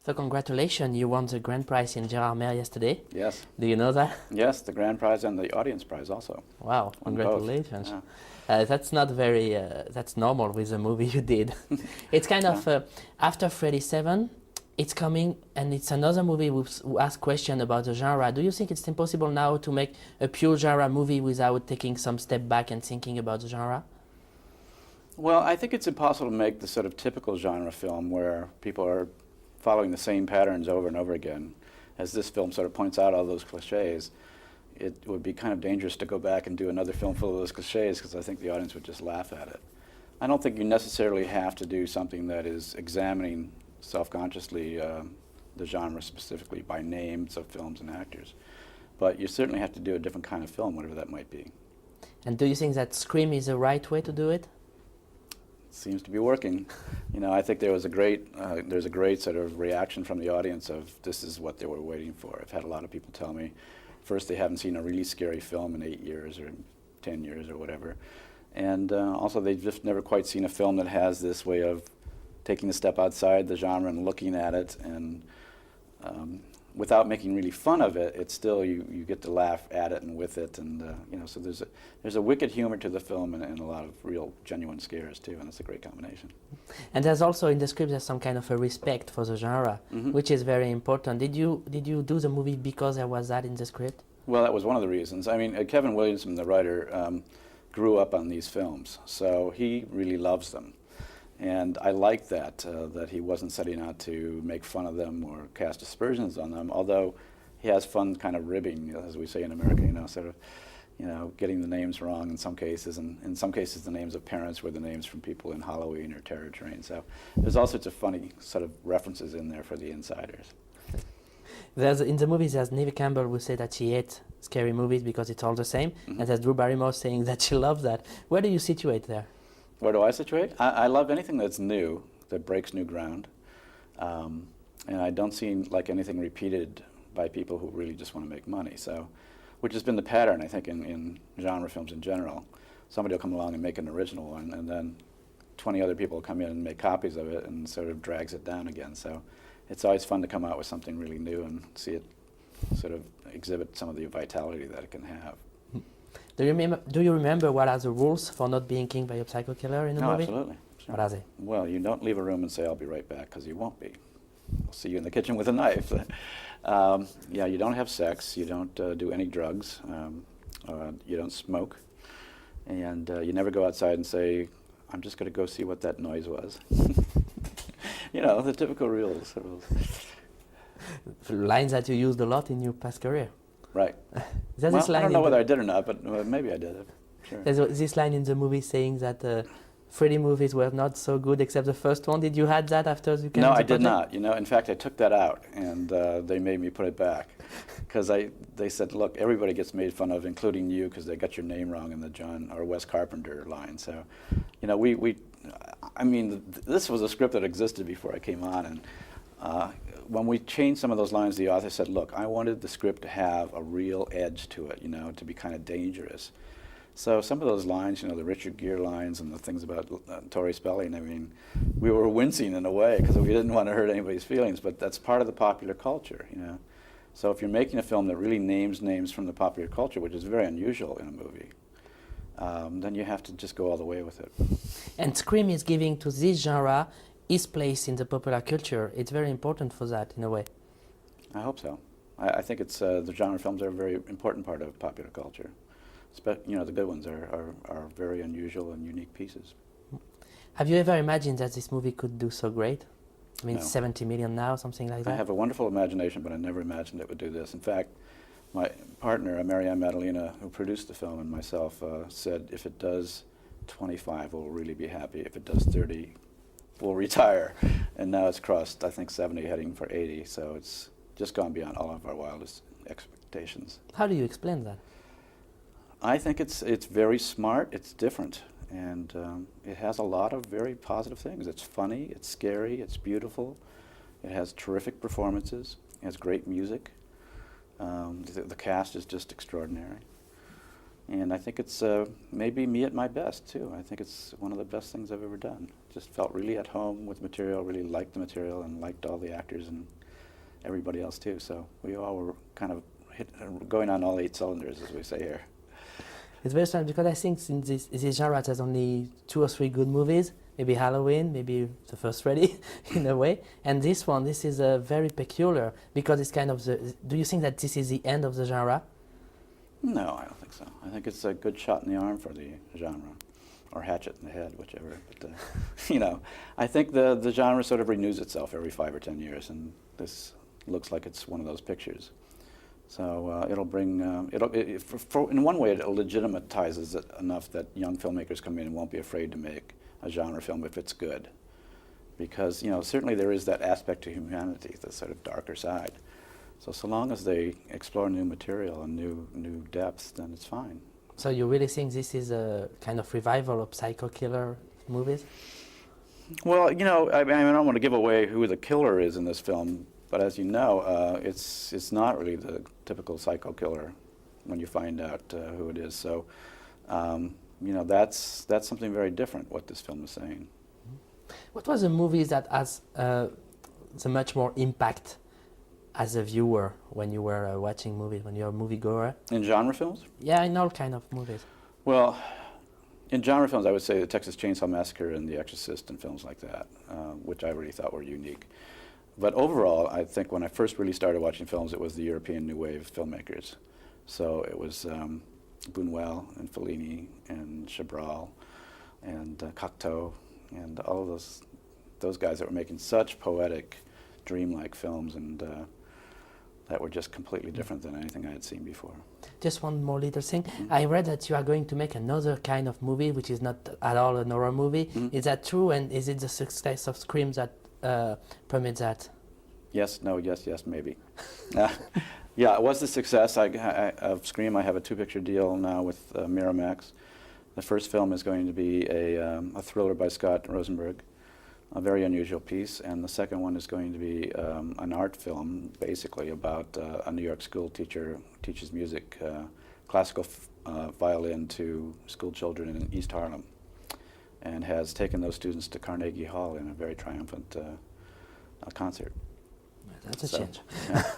So congratulations, you won the grand prize in Gérardmer yesterday. Yes. Do you know that? Yes, the grand prize and the audience prize also. Wow, Won congratulations. both. That's not very, that's normal with the movie you did. It's kind of, after Freddy 7, it's coming and it's another movie who asks questions about the genre. Do you think it's impossible now to make a pure genre movie without taking some step back and thinking about the genre? Well, I think it's impossible to make the sort of typical genre film where people are following the same patterns over and over again. As this film sort of points out all those cliches, it would be kind of dangerous to go back and do another film full of those cliches because I think the audience would just laugh at it. I don't think you necessarily have to do something that is examining self-consciously the genre specifically by names of films and actors. But you certainly have to do a different kind of film, whatever that might be. And do you think that Scream is the right way to do it? Seems to be working. You know, I think there's a great sort of reaction from the audience of this is what they were waiting for. I've had a lot of people tell me, first they haven't seen a really scary film in 8 years or 10 years or whatever, and also they've just never quite seen a film that has this way of taking a step outside the genre and looking at it, and without making really fun of it, it's still, you get to laugh at it and with it, and you know, so there's a wicked humor to the film and a lot of real genuine scares too, and it's a great combination. And there's also in the script there's some kind of a respect for the genre, which is very important. Did you do the movie because there was that in the script? Well, that was one of the reasons. I mean, Kevin Williamson, the writer, grew up on these films, so he really loves them. And I like that, that he wasn't setting out to make fun of them or cast aspersions on them, although he has fun kind of ribbing, as we say in America, you know, sort of, you know, getting the names wrong in some cases, and in some cases the names of parents were the names from people in Halloween or Terror Train. So there's all sorts of funny sort of references in there for the insiders. In the movies, there's Neve Campbell who said that she hates scary movies because it's all the same, and there's Drew Barrymore saying that she loves that. Where do you situate there? Where do I situate? I love anything that's new, that breaks new ground. And I don't see like anything repeated by people who really just want to make money. So, which has been the pattern, I think, in genre films in general. Somebody will come along and make an original one, and then 20 other people will come in and make copies of it and sort of drags it down again. So it's always fun to come out with something really new and see it sort of exhibit some of the vitality that it can have. Do you remember what are the rules for not being killed by a psycho killer in the movie? Absolutely. Sure. What are they? Well, you don't leave a room and say, "I'll be right back," because you won't be. I'll see you in the kitchen with a knife. Yeah, you don't have sex, you don't do any drugs, you don't smoke, and you never go outside and say, "I'm just going to go see what that noise was." You know, the typical rules. Lines that you used a lot in your past career. Right. There's Well, this line I don't know whether I did or not, but maybe I did. Sure. There's this line in the movie saying that Freddy movies were not so good except the first one. Did you had that after you came? No, to I did project? not. You know, in fact, I took that out, and they made me put it back, because they said, "Look, everybody gets made fun of, including you, because they got your name wrong in the John or Wes Carpenter line." So, you know, I mean, this was a script that existed before I came on, and when we changed some of those lines, the author said, "Look, I wanted the script to have a real edge to it, you know, to be kind of dangerous." So some of those lines, you know, the Richard Gere lines and the things about Tori Spelling, I mean, we were wincing in a way because we didn't want to hurt anybody's feelings, but that's part of the popular culture, you know. So if you're making a film that really names names from the popular culture, which is very unusual in a movie, then you have to just go all the way with it. And Scream is giving to this genre its place in the popular culture. It's very important for that, in a way. I hope so. I think it's the genre films are a very important part of popular culture. You know, the good ones are very unusual and unique pieces. Have you ever imagined that this movie could do so great? I mean, No. 70 million now, something like that? I have a wonderful imagination, but I never imagined it would do this. In fact, my partner, Marianne Madalena, who produced the film, and myself, said if it does 25, we'll really be happy. If it does 30, we'll retire. And now it's crossed, I think, 70, heading for 80, so it's just gone beyond all of our wildest expectations. How do you explain that? I think it's very smart, it's different, and it has a lot of very positive things. It's funny, it's scary, it's beautiful, it has terrific performances, it has great music, the cast is just extraordinary. And I think it's maybe me at my best, too. I think it's one of the best things I've ever done. Just felt really at home with material, really liked the material, and liked all the actors and everybody else, too. So we all were kind of going on all 8 cylinders, as we say here. It's very strange because I think in this genre there's only 2 or 3 good movies, maybe Halloween, maybe the first Freddy, in a way. And this one, this is very peculiar because it's kind of the. Do you think that this is the end of the genre? No, I don't think so. I think it's a good shot in the arm for the genre, or hatchet in the head, whichever. But you know, I think the genre sort of renews itself every 5 or 10 years, and this looks like it's one of those pictures. So it'll bring, in one way, it legitimatizes it enough that young filmmakers come in and won't be afraid to make a genre film if it's good. Because, you know, certainly there is that aspect to humanity, the sort of darker side. So long as they explore new material and new depths, then it's fine. So you really think this is a kind of revival of psycho killer movies? Well, you know, I mean, I don't want to give away who the killer is in this film, but as you know, it's not really the typical psycho killer when you find out who it is. So, you know, that's something very different, what this film is saying. What was the movie that has the much more impact as a viewer when you were watching movies, when you're a moviegoer? In genre films? Yeah, in all kind of movies. Well, in genre films, I would say the Texas Chainsaw Massacre and The Exorcist and films like that, which I really thought were unique. But overall, I think when I first really started watching films, it was the European New Wave filmmakers. So it was Buñuel and Fellini and Chabrol and Cocteau and all of those guys that were making such poetic, dreamlike films, and that were just completely different than anything I had seen before. Just one more little thing. Mm-hmm. I read that you are going to make another kind of movie, which is not at all an horror movie. Mm-hmm. Is that true? And is it the success of Scream that permits that? Yes, no, yes, maybe. Yeah, it was the success of Scream. I have a 2-picture deal now with Miramax. The first film is going to be a thriller by Scott Rosenberg, a very unusual piece, and the second one is going to be an art film, basically about a New York school teacher who teaches music, classical violin to school children in East Harlem, and has taken those students to Carnegie Hall in a very triumphant concert. That's a change. Yeah.